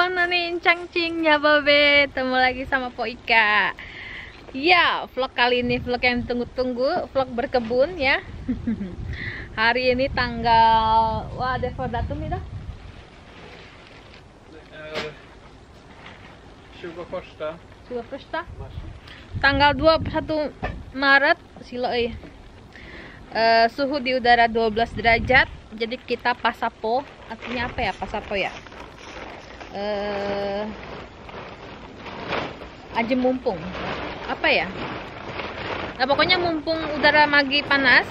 nonin cangcingnya babe, ketemu lagi sama Po Ika. Ya, vlog kali ini vlog yang tunggu-tunggu, vlog berkebun ya. Hari ini tanggal, wah ada datum itu? 21. Tanggal 21 Maret silo suhu di udara 12 derajat. Jadi kita pasapo, artinya apa ya pasapo ya? Aja mumpung apa ya? Nah pokoknya mumpung udara lagi panas,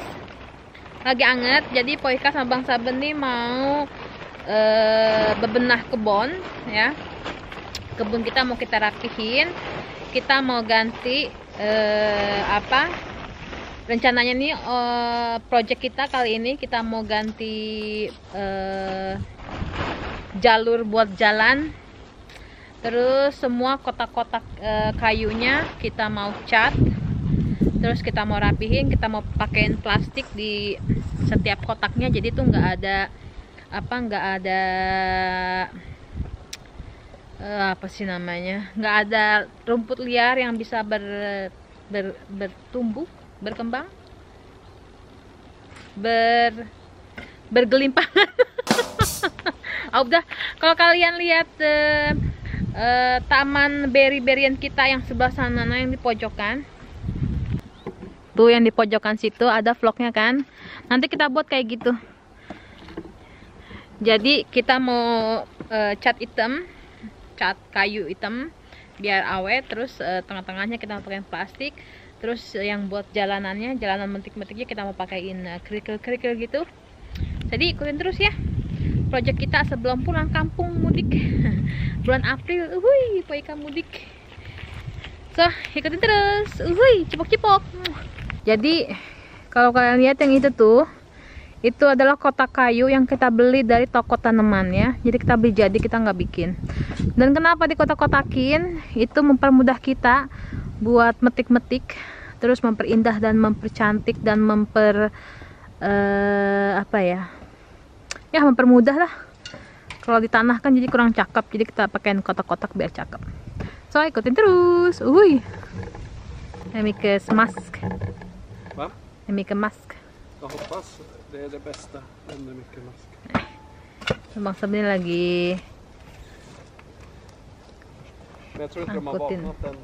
lagi anget. Jadi Po Ika sama Bang Saben nih mau bebenah kebun ya. Kebun kita mau kita rapihin, kita mau ganti rencananya nih project kita kali ini kita mau ganti jalur buat jalan, terus semua kotak-kotak kayunya kita mau cat, terus kita mau rapihin, kita mau pakein plastik di setiap kotaknya, jadi tuh nggak ada apa sih namanya, nggak ada rumput liar yang bisa bertumbuh, berkembang, bergelimpangan. Oh, udah, kalau kalian lihat taman beri-berian kita yang sebelah sana, yang di pojokan tuh, yang di pojokan situ ada vlognya kan, nanti kita buat kayak gitu. Jadi kita mau cat hitam, cat kayu hitam biar awet, terus tengah-tengahnya kita mau pakai plastik, terus yang buat jalanannya, jalanan mentik-mentiknya kita mau pakaiin kerikil-kerikil gitu. Jadi ikutin terus ya project kita sebelum pulang kampung mudik. Bulan April, Po Ika mudik. So, ikutin terus. Cipok-cipok. Jadi, kalau kalian lihat yang itu tuh, itu adalah kotak kayu yang kita beli dari toko tanaman ya. Jadi kita beli jadi, kita nggak bikin. Dan kenapa di kotak-kotakin? Itu mempermudah kita buat metik-metik, terus memperindah dan mempercantik dan mempermudah lah. Kalau di tanah kan jadi kurang cakep, jadi kita pakein kotak-kotak biar cakep. So ikutin terus. Make mask. Va? Make mask. Jag hoppas det är det bästa under mycket mask. Bang Saben lagi. Men jag tror inte de har vaknat än.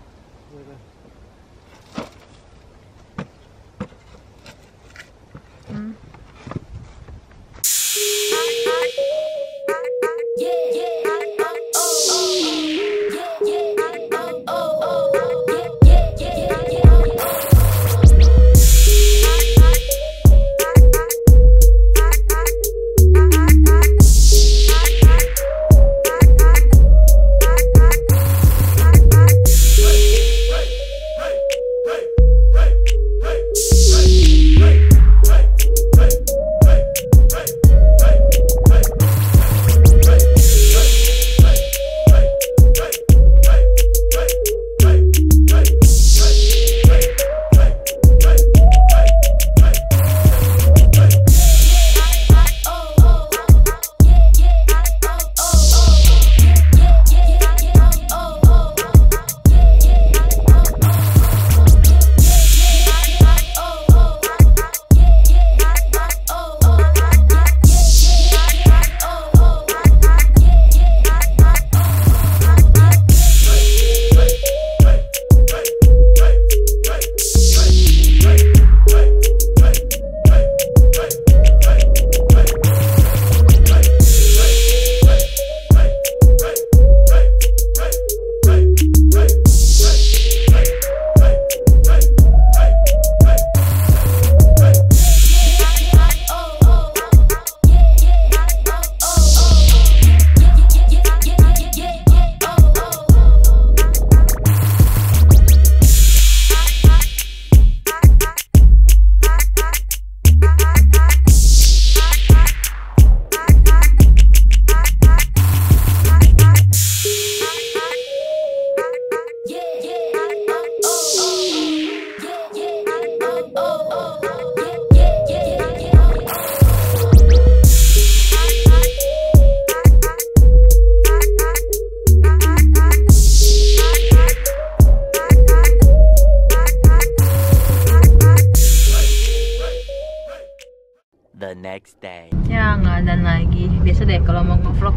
next day. Ya nggak dandan lagi. Biasa deh kalau mau nge-vlog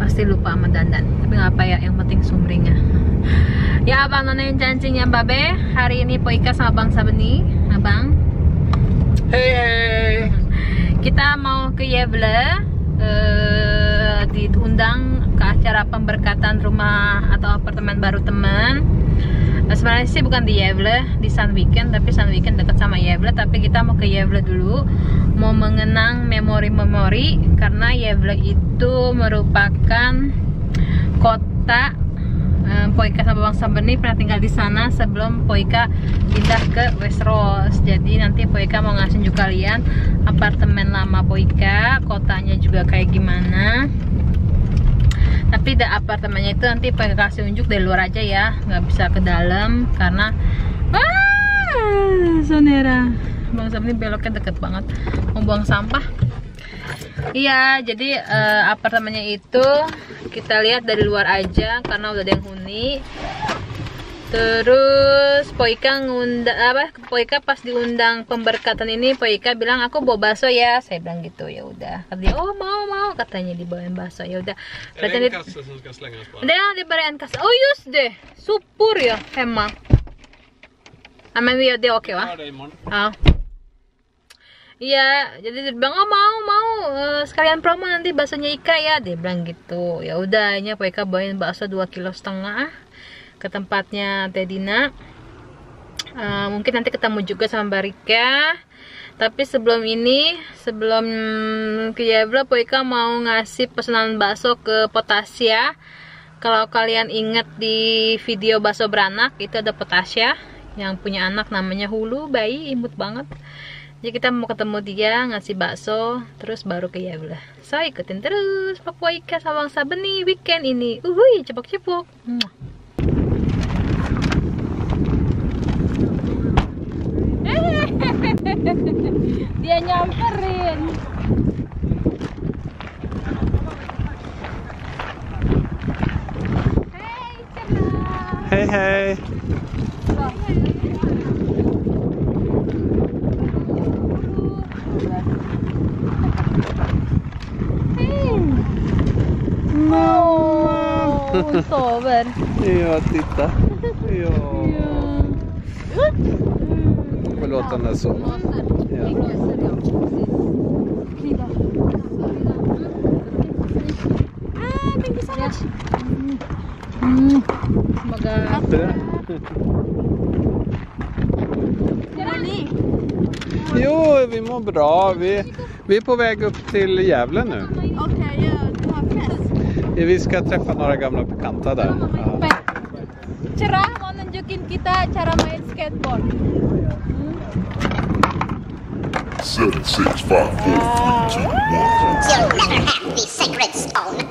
pasti lupa sama dandan. Tapi nggak apa ya, yang penting sumringah. Ya abang nonain janjinya babe. Hari ini Poika sama Bang Sabeni. Abang. Hei. Kita mau ke Gävle. Diundang ke acara pemberkatan rumah atau apartemen baru teman. Sebenarnya sih bukan di Gävle, di Sandviken, tapi Sandviken dekat sama Gävle. Tapi kita mau ke Gävle dulu, mau mengenang memori-memori, karena Gävle itu merupakan kota Poika sama Bang Sabeni pernah tinggal di sana sebelum Poika pindah ke Westeros. Jadi nanti Poika mau ngasih juga kalian apartemen lama Poika, kotanya juga kayak gimana. Tapi apartemennya itu nanti Poika kasih unjuk dari luar aja ya, nggak bisa ke dalam karena Sonera Bang Sabeni beloknya deket banget, mau buang sampah. Iya, jadi apartemennya itu kita lihat dari luar aja karena udah ada yang huni. Terus Poika Poika pas diundang pemberkatan ini, Poika bilang aku bawa bakso ya. Saya bilang gitu, ya udah. Katanya oh mau katanya dibawain bakso. Ya udah. Är det en kassa som ska slängas bara? Det är bara en kassa. Oh just det, sopor ya hemma. Ja men det är okej va? Ja, det är imorgon. Ja. Iya, jadi dia bilang oh mau sekalian promo nanti baksonya Ika ya, dia bilang gitu. Ya udah, nya Poika bawain bakso 2,5 kg ke tempatnya Teh Dina. Mungkin nanti ketemu juga sama Mbak Rika. Tapi sebelum ke Gävle, Poika mau ngasih pesanan bakso ke Potasya. Kalau kalian ingat di video bakso beranak itu ada Potasya yang punya anak namanya Hulu, bayi imut banget. Jadi kita mau ketemu dia, ngasih bakso, terus baru ke Gävle. So ikutin terus Pak Poika sama Bang Sabeni weekend ini. Cepok-cepok. Dia nyamperin. Hej hej. Hon sover. Ja, titta. Ja. Får låta henne sova. Ja. Thank you so much. Semoga. Jo, vi mår bra. Vi är på väg upp till Gävle nu. Okej, du har fest. Vi ska träffa några gamla bekanta där. Ja. Cerah mau nunjukin kita cara main skateboard. 7, 6, 5, 4, 3, 2, 1. You'll never have the sacred stone.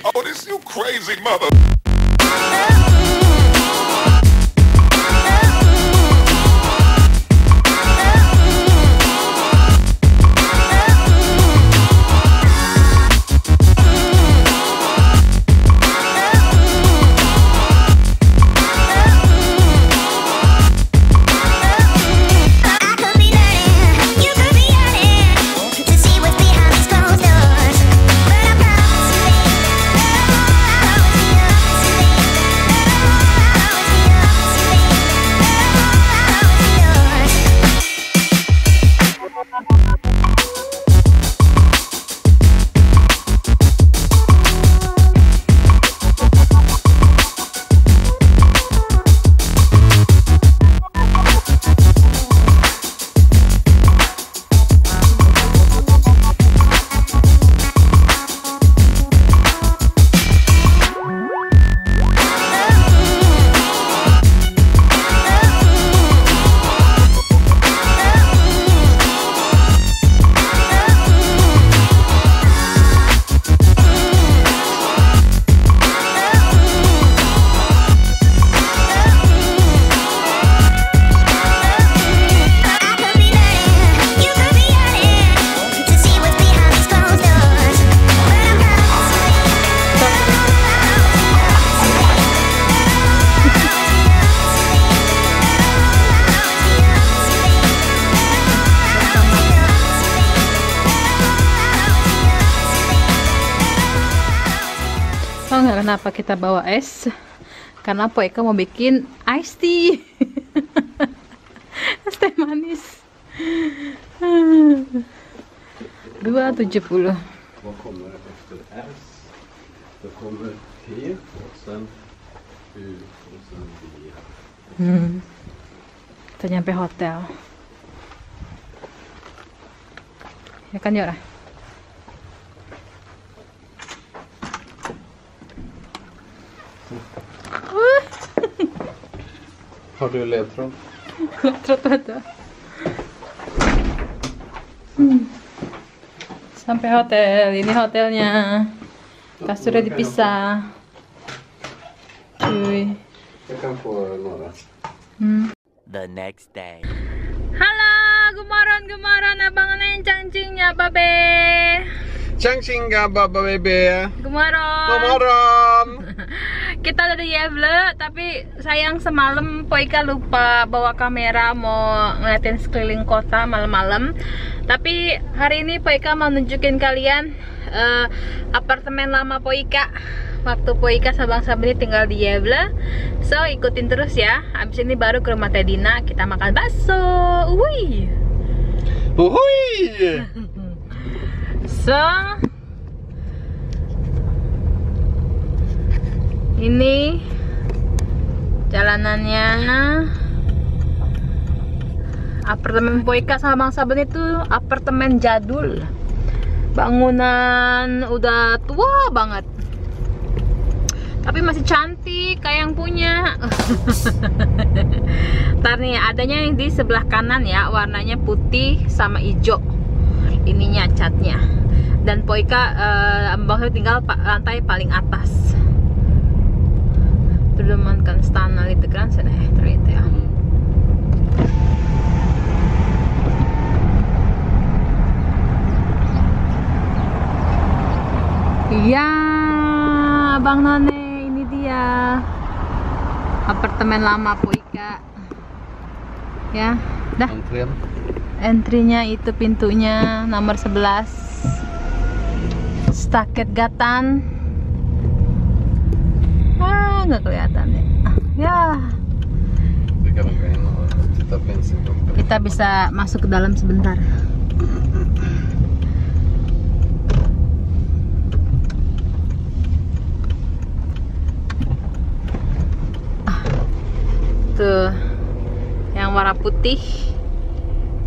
Oh, this you crazy mother. nggak kenapa kita bawa es, karena Poika mau bikin iced tea. Es teh manis. 2,70. Vad kommer efter S? Då kommer T och sen U och sen V. Kita nyampe hotel. Ya kan Yora? Har du ledtråd? Trot ada. Sampai hotel. Ini hotelnya. Kasurnya dipisah. Cuy. Jag kan få några. The next day. Halo, gemoran abang Neng cangcingnya babe. Tjangtjinga baba bebe. Gemoran. God morgon! Kita udah di Gävle, tapi sayang semalam Poika lupa bawa kamera mau ngeliatin sekeliling kota malam-malam. Tapi hari ini Poika mau nunjukin kalian apartemen lama Poika. Waktu Poika sama Bang Sabri tinggal di Gävle. So ikutin terus ya. Abis ini baru ke rumah Teh Dina, kita makan bakso. Wih. Uhuy! So ini jalanannya. Apartemen Poika sama Bang Saben itu apartemen jadul. Bangunan udah tua banget. Tapi masih cantik kayak yang punya. Ntar nih adanya yang di sebelah kanan ya, warnanya putih sama hijau. Ininya catnya. Dan Poika Bang tinggal lantai paling atas. Tuh man kan stanna lite grann sen ternyata ya. Iya, Bang None, ini dia apartemen lama Poika. Ya, dah. Entrén. Entry-nya itu pintunya nomor 11. Staket Gatan. Nggak kelihatan ya. Ya. Du kan gå in och titta på insidan. Kita bisa masuk ke dalam sebentar. Tuh, yang warna putih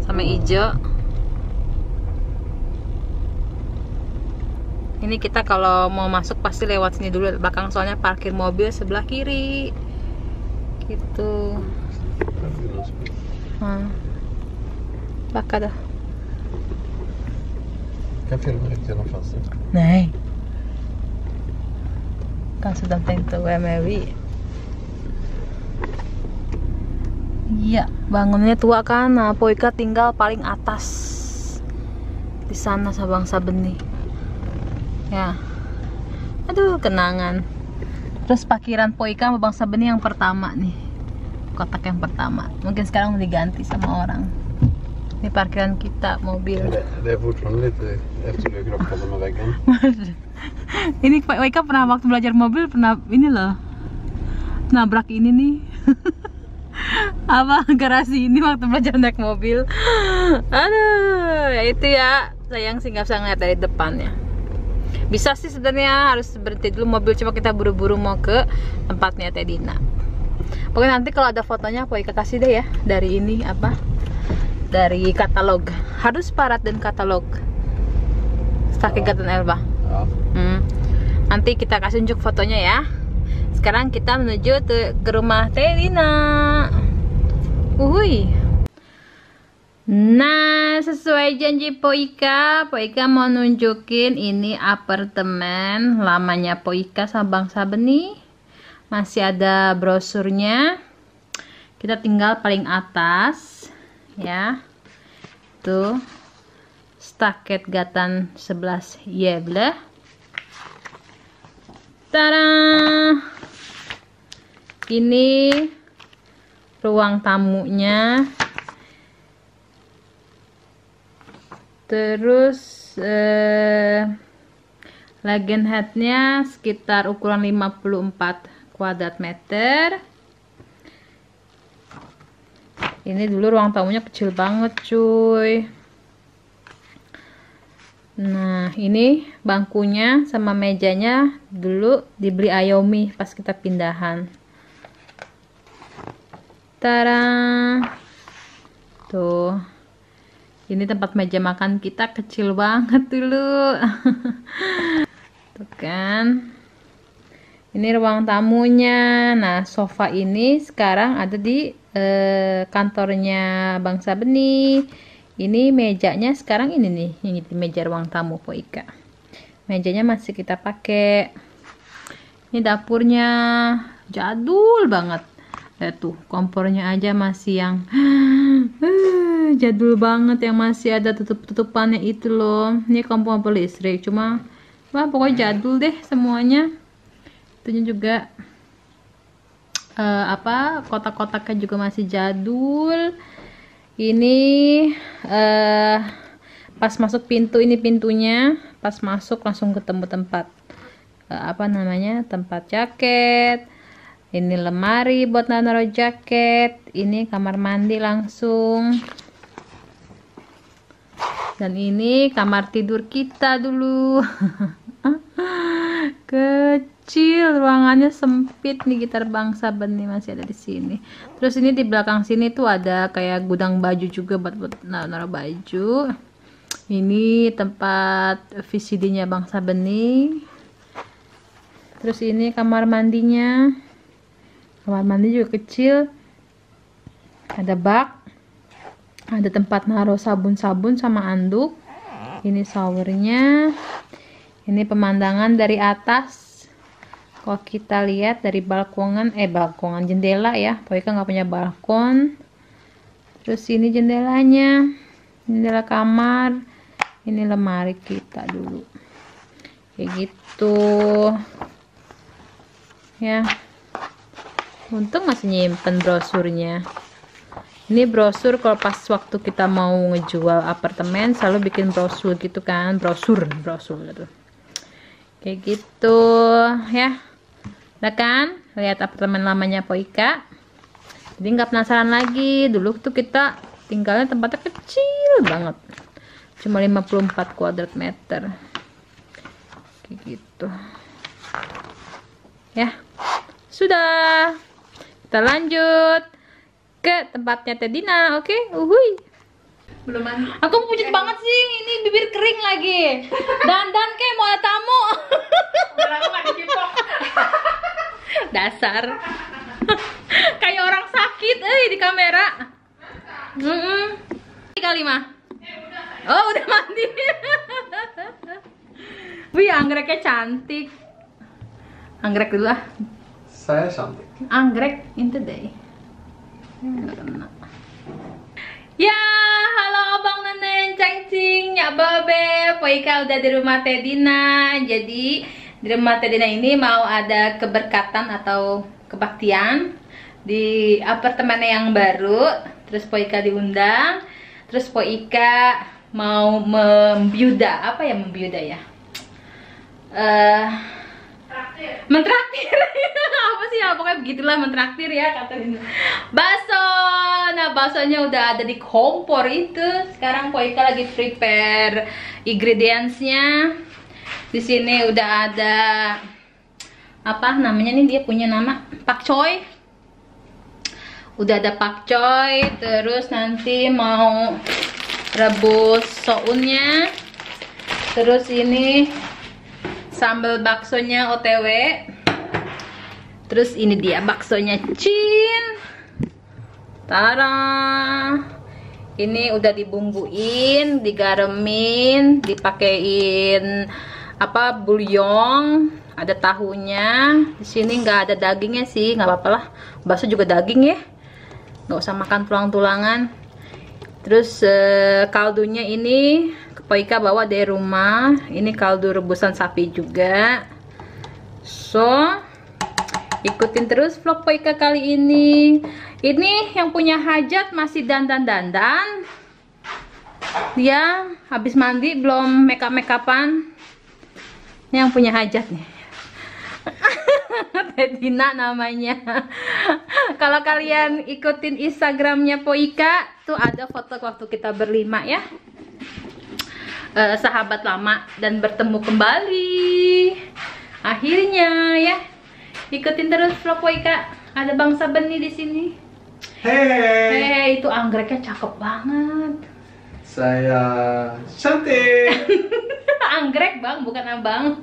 sama hijau. Ini kita kalau mau masuk pasti lewat sini dulu belakang, soalnya parkir mobil sebelah kiri gitu. Bakal dah. Kan filma ut genom fönstret. Nej. Kan sudah tentu WMW. Iya, bangunnya tua kan. Nah, Poika tinggal paling atas. Di sana Sabang Sabeni. Ya. Aduh, kenangan. Terus parkiran Poika sama Bang Sabeni yang pertama nih. Kotak yang pertama. Mungkin sekarang diganti sama orang. Ini parkiran kita, mobil. Det är fortfarande lite efter du krockade med väggen. Ini Poika pernah waktu belajar mobil pernah ini loh. Nabrak ini nih. Apa garasi ini waktu belajar naik mobil. Aduh, ya itu ya. Sayang sih nggak bisa ngeliat dari depannya. Bisa sih sebenarnya, harus berhenti dulu mobil, cuma kita buru-buru mau ke tempatnya Teh Dina. Pokoknya nanti kalau ada fotonya Poika kasih deh ya, dari ini apa? Dari katalog. Harus parat dan katalog. Staket Gatan Elba. Ja. Nanti kita kasih unjuk fotonya ya. Sekarang kita menuju ke rumah Teh Dina. Uhuy. Nah, sesuai janji Poika mau nunjukin ini apartemen lamanya Poika sama Bang Sabeni. Masih ada brosurnya. Kita tinggal paling atas ya. Tuh. Staket Gatan 11 Gävle. Tada! Ini ruang tamunya. Terus Legend headnya sekitar ukuran 54 kuadrat meter. Ini dulu ruang tamunya kecil banget cuy. Nah ini bangkunya sama mejanya dulu dibeli Ayomi pas kita pindahan. Tada, tuh ini tempat meja makan kita kecil banget dulu. Tuh kan, ini ruang tamunya. Nah sofa ini sekarang ada di kantornya Bangsa Benih. Ini mejanya sekarang ini nih, yang di meja ruang tamu Po Ika. Mejanya masih kita pakai. Ini dapurnya jadul banget. Lihat tuh, kompornya aja masih yang jadul banget, yang masih ada tutup-tutupannya itu loh. Ini kompor listrik, cuma wah pokoknya jadul deh semuanya. Itunya juga kotak-kotaknya juga masih jadul. Ini pas masuk pintu, ini pintunya pas masuk langsung ketemu tempat tempat jaket. Ini lemari buat naruh jaket. Ini kamar mandi langsung. Dan ini kamar tidur kita dulu. Kecil, ruangannya sempit nih. Gitar Bangsa Benih masih ada di sini. Terus ini di belakang sini tuh ada kayak gudang baju juga buat naruh baju. Ini tempat VCD-nya Bangsa Benih. Terus ini kamar mandinya. Kamar mandi juga kecil. Ada bak. Ada tempat naruh sabun-sabun sama anduk. Ini showernya. Ini pemandangan dari atas. Kalau kita lihat dari balkongan jendela ya. Pokoknya nggak punya balkon. Terus ini jendelanya. Jendela kamar. Ini lemari kita dulu. Kayak gitu. Ya. Untung masih nyimpen brosurnya. Ini brosur kalau pas waktu kita mau ngejual apartemen selalu bikin brosur gitu kan, brosur gitu. Kayak gitu ya. Udah kan? Lihat apartemen lamanya Po Ika. Jadi nggak penasaran lagi. Dulu tuh kita tinggalnya tempatnya kecil banget. Cuma 54 kuadrat meter. Kayak gitu. Ya. Sudah. Kita lanjut ke tempatnya Teh Dina, oke? Uhuy. Belum mandi. Aku pucet banget sih, ini bibir kering lagi. Dandan kayak mau ada tamu. Dasar. Kayak orang sakit di kamera. Kali mah. Oh, udah mandi. Wih, anggreknya cantik. Anggrek dulu ah. Saya cantik. Anggrek into day. Ya, halo abang nenek, cacing, nyak babe, Po Ika udah di rumah Teh Dina. Jadi di rumah Teh Dina ini mau ada keberkatan atau kebaktian di apartemennya yang baru. Terus Po Ika diundang. Terus Po Ika mau membiuda, apa ya membiuda ya? Mentraktir. Apa sih ya, pokoknya begitulah, mentraktir ya kata ini. Bakso. Nah, baksonya udah ada di kompor itu. Sekarang Po Ika lagi prepare ingredientsnya. Di sini udah ada apa namanya nih, dia punya nama pakcoy. Udah ada pakcoy, terus nanti mau rebus sounnya. Terus ini sambal baksonya OTW. Terus ini dia baksonya Cin. Tada. Ini udah dibumbuin, digaremin, dipakein apa bulyong, ada tahunya. Di sini nggak ada dagingnya sih, nggak apa-apa lah. Bakso juga daging ya, nggak usah makan tulang-tulangan. Terus kaldunya ini Po Ika bawa dari rumah. Ini kaldu rebusan sapi juga. So, ikutin terus vlog Po Ika kali ini. Ini yang punya hajat masih dandan-dandan. Dia habis mandi belum make up-an. yang punya hajat nih. Tina namanya. Kalau kalian ikutin Instagramnya Poika, tuh ada foto waktu kita berlima ya. Sahabat lama dan bertemu kembali. Akhirnya ya. Ikutin terus vlog Poika. Ada Bangsa Benih di sini. Hei, itu anggreknya cakep banget. Saya cantik. Anggrek bang, bukan abang.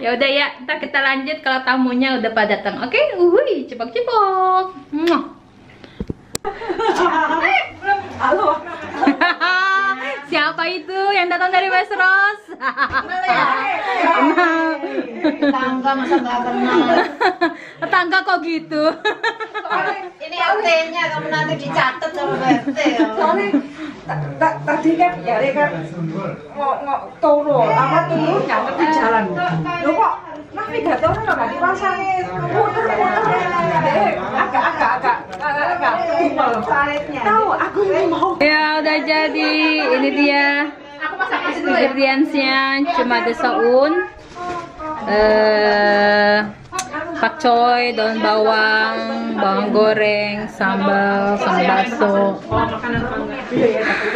Ya udah ya, ntar kita lanjut kalau tamunya udah pada datang. Oke, uhui, cepok-cepok. Halo. Siapa itu yang datang dari Westeros? Tangga masa nggak kenal. Tetangga kok gitu? Ini RT-nya kamu nanti dicatat sama RT ya. Soalnya tadi kan ya kan mau turun, apa turun nyampe di jalan. Lo kok navigatornya nggak dipasang? Agak tahu aku mau. Ya udah jadi, ini dia ingredientsnya. Cuma ada saun, pakcoy, daun bawang, bawang goreng, sambal, bakso.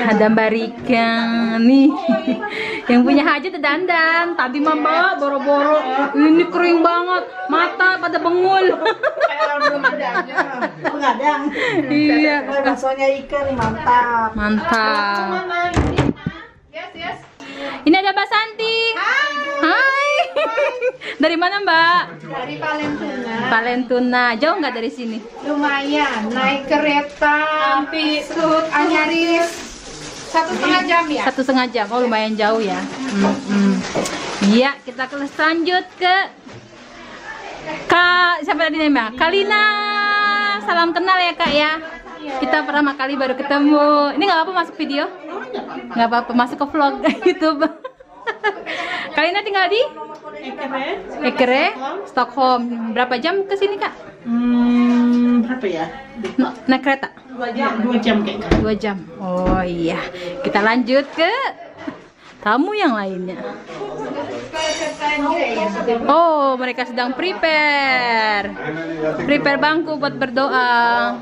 Ada barika nih. Yang punya hajat ada dandan. Tadi mama boro-boro, ini kering banget, mata pada bengul. Pengadang. Iya. Baksonya ikan mantap. Mantap. Ini ada Mbak Santi. Hai. Dari mana Mbak? Dari Palentuna. Palentuna. Jauh nggak dari sini? Lumayan, naik kereta sampai Anyaris 1,5 jam ya. 1,5 jam. Oh lumayan jauh ya. Iya, kita lanjut ke Kak, siapa tadi namanya? Kalina. Salam kenal ya Kak ya. Kita pertama kali baru ketemu. Ini nggak apa-apa masuk video? Nggak apa-apa, masuk ke vlog YouTube. Kalina tinggal di Ekere, Stockholm. Berapa jam ke sini Kak? Berapa ya? Naik kereta? 2 jam kayaknya. 2 jam. Oh iya. Kita lanjut ke tamu yang lainnya. Oh, mereka sedang prepare bangku buat berdoa.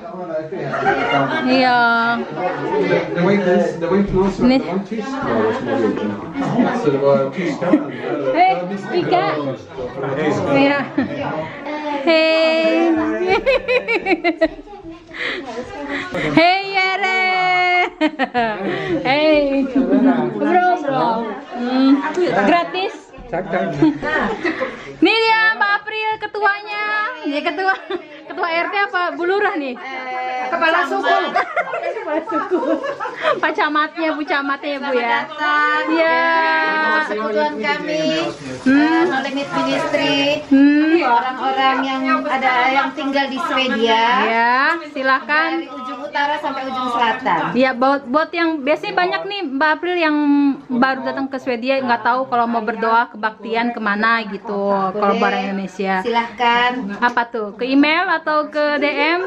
Iya. Nih. Hei, Ika. Iya. Hei. Hei Yere. Hei. Bro. Gratis. Nih dia Mbak April ketuanya. Ini ketua RT apa Bu Lurah nih? Kepala suku. Pak Camatnya, Bu Camatnya ya Bu ya. Iya. Persekutuan kami, Nolemit Ministry, orang-orang yang ada yang tinggal di Swedia. Ya, silakan. Dari ujung utara sampai ujung selatan. Ya, buat yang biasanya banyak nih Mbak April yang baru datang ke Swedia nggak tahu kalau mau berdoa kebaktian kemana gitu. Kalau barang Indonesia. Silahkan. Apa tuh? Ke email atau ke DM?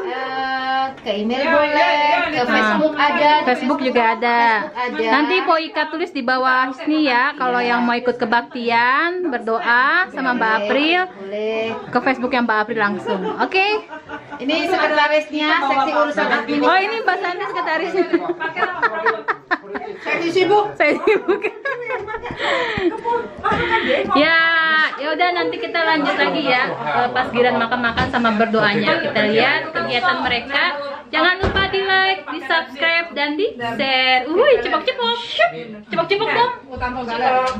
Ke email boleh, ke Facebook ada. Facebook juga ada. ada. Nanti Poika tulis di bawah sini ya. Kalau yang mau ikut kebaktian, berdoa sama Mbak April, Boleh. ke Facebook yang Mbak April langsung. Oke? Ini sekretarisnya, seksi urusan administrasi. Oh ini Mbak Santi sekretarisnya. Saya sibuk. Saya sibuk. Ya udah nanti kita lanjut lagi ya. Pas Giran makan-makan sama berdoanya. Kita lihat kegiatan mereka. Jangan lupa di like, di subscribe dan di share. Cepok-cepok. Cepok-cepok dong.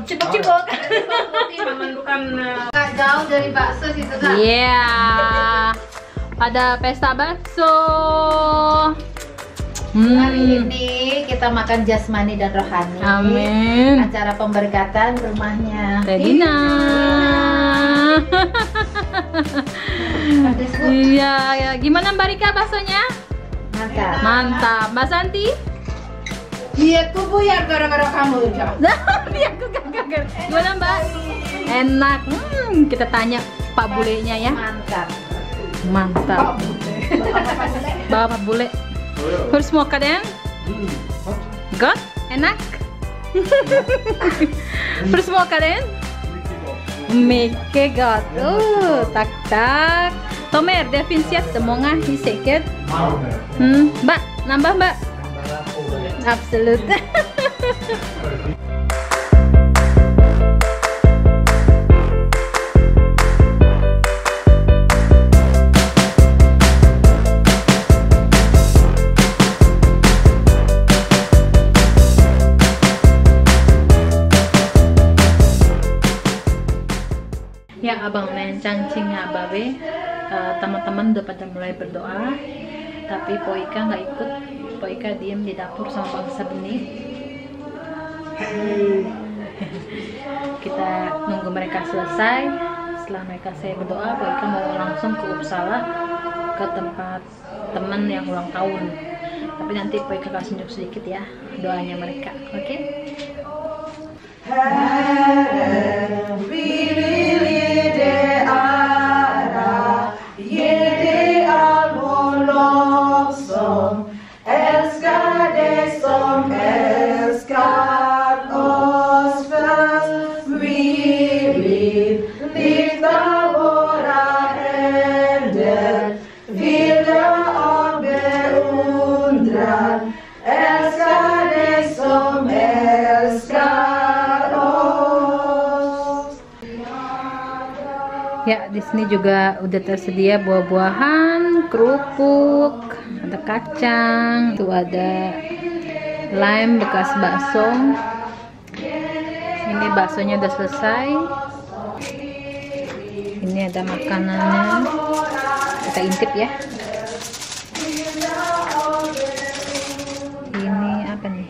Cepok-cepok. Nggak jauh dari bakso situ Kak. Iya. Ada pesta bakso. Hari ini kita makan jasmani dan rohani. Amin. Acara pemberkatan rumahnya Redina. Iya, ya. Gimana Mbak Rika baksonya? Mantap. Mantap. Mbak Santi? Dietku buyar gara-gara kamu Cak. Dia gagal. Gimana Mbak? Enak. Kita tanya Pak Bulenya ya. Mantap. Mantap. Bapak Bule. Harus mau kadang? God? Enak? Harus mau kadang? Mycket gott. Tak. Tomer, det finns jättemånga i säkert. Mbak, nambah Mbak? Absolut. Ya, abang lencang cingnya babe, teman-teman udah pada mulai berdoa, tapi Poika nggak ikut. Poika diem di dapur sama bangsa benih. Kita nunggu mereka selesai. Setelah mereka selesai berdoa, Poika mau langsung ke Uppsala, ke tempat teman yang ulang tahun. Tapi nanti Poika kasih tunjuk sedikit ya doanya mereka, oke? Ya, di sini juga udah tersedia buah-buahan, kerupuk, ada kacang, tuh ada lem bekas bakso. Ini baksonya udah selesai. Ini ada makanannya. Kita intip ya. Ini apa nih?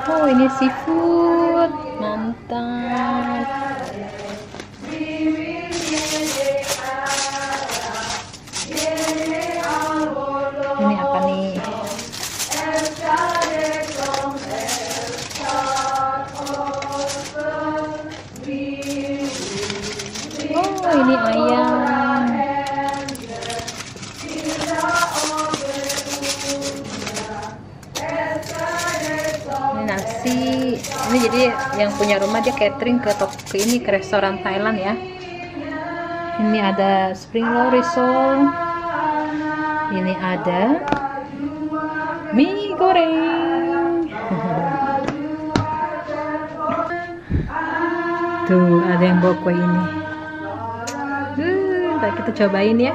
Oh, ini seafood. Mantap. Ini apa nih? Oh, ini ayam. Ini nasi. Ini jadi yang punya rumah dia catering ke ini ke restoran Thailand ya. Ini ada spring roll risol. Ini ada mie goreng. Tuh ada yang bawa kue ini. Ntar kita cobain ya.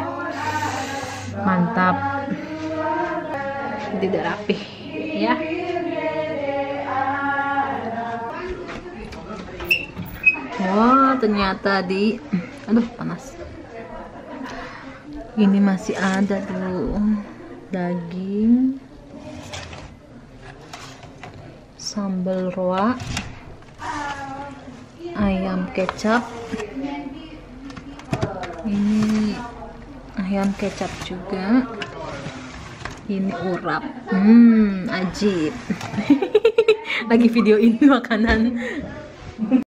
Mantap. Tidak rapih ya. Wah, ternyata aduh panas. Ini masih ada tuh daging, sambal roa, ayam kecap. Ini ayam kecap juga. Ini urap. Ajib. Lagi videoin makanan.